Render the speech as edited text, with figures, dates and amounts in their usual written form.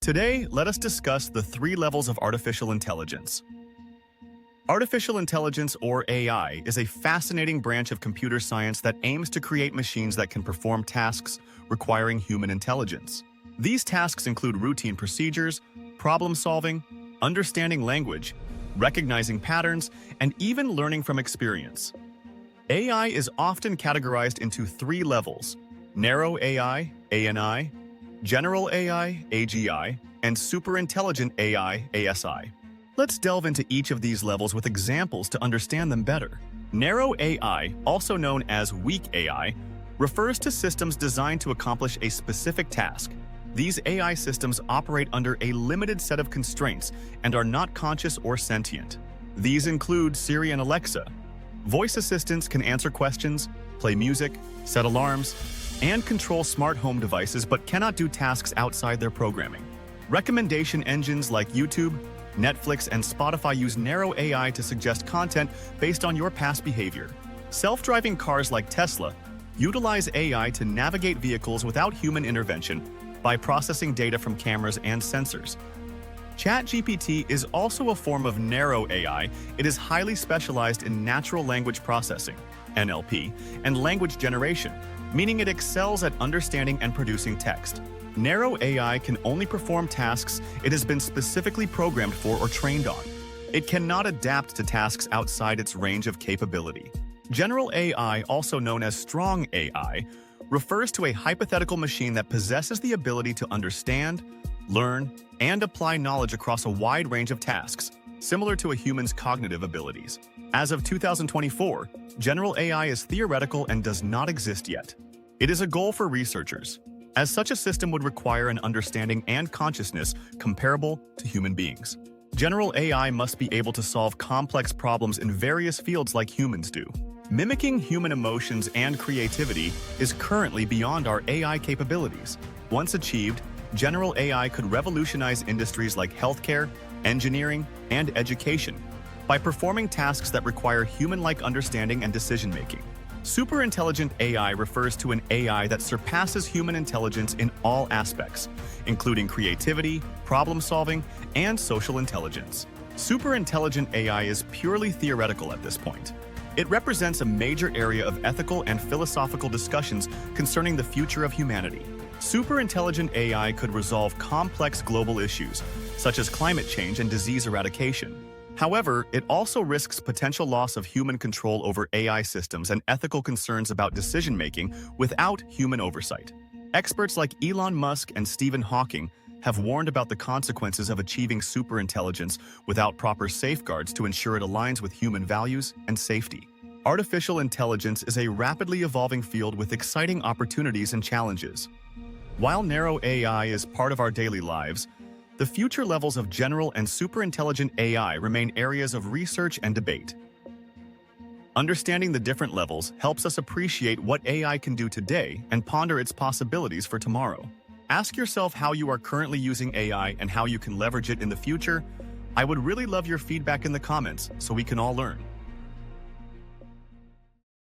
Today, let us discuss the three levels of artificial intelligence. Artificial intelligence, or AI, is a fascinating branch of computer science that aims to create machines that can perform tasks requiring human intelligence. These tasks include routine procedures, problem-solving, understanding language, recognizing patterns, and even learning from experience. AI is often categorized into three levels: narrow AI, ANI, general AI, AGI, and superintelligent AI, ASI. Let's delve into each of these levels with examples to understand them better. Narrow AI, also known as weak AI, refers to systems designed to accomplish a specific task. These AI systems operate under a limited set of constraints and are not conscious or sentient. These include Siri and Alexa. Voice assistants can answer questions, play music, set alarms, and control smart home devices but cannot do tasks outside their programming. Recommendation engines like YouTube, Netflix, and Spotify use narrow AI to suggest content based on your past behavior. Self-driving cars like Tesla utilize AI to navigate vehicles without human intervention by processing data from cameras and sensors. ChatGPT is also a form of narrow AI. It is highly specialized in natural language processing, NLP, and language generation, meaning it excels at understanding and producing text. Narrow AI can only perform tasks it has been specifically programmed for or trained on. It cannot adapt to tasks outside its range of capability. General AI, also known as strong AI, refers to a hypothetical machine that possesses the ability to understand, learn, and apply knowledge across a wide range of tasks, similar to a human's cognitive abilities. As of 2024, general AI is theoretical and does not exist yet. It is a goal for researchers, as such a system would require an understanding and consciousness comparable to human beings. General AI must be able to solve complex problems in various fields like humans do. Mimicking human emotions and creativity is currently beyond our AI capabilities. Once achieved, general AI could revolutionize industries like healthcare, engineering, and education by performing tasks that require human-like understanding and decision-making. Superintelligent AI refers to an AI that surpasses human intelligence in all aspects, including creativity, problem-solving, and social intelligence. Superintelligent AI is purely theoretical at this point. It represents a major area of ethical and philosophical discussions concerning the future of humanity. Superintelligent AI could resolve complex global issues, such as climate change and disease eradication. However, it also risks potential loss of human control over AI systems and ethical concerns about decision-making without human oversight. Experts like Elon Musk and Stephen Hawking have warned about the consequences of achieving superintelligence without proper safeguards to ensure it aligns with human values and safety. Artificial intelligence is a rapidly evolving field with exciting opportunities and challenges. While narrow AI is part of our daily lives, the future levels of general and superintelligent AI remain areas of research and debate. Understanding the different levels helps us appreciate what AI can do today and ponder its possibilities for tomorrow. Ask yourself how you are currently using AI and how you can leverage it in the future. I would really love your feedback in the comments so we can all learn.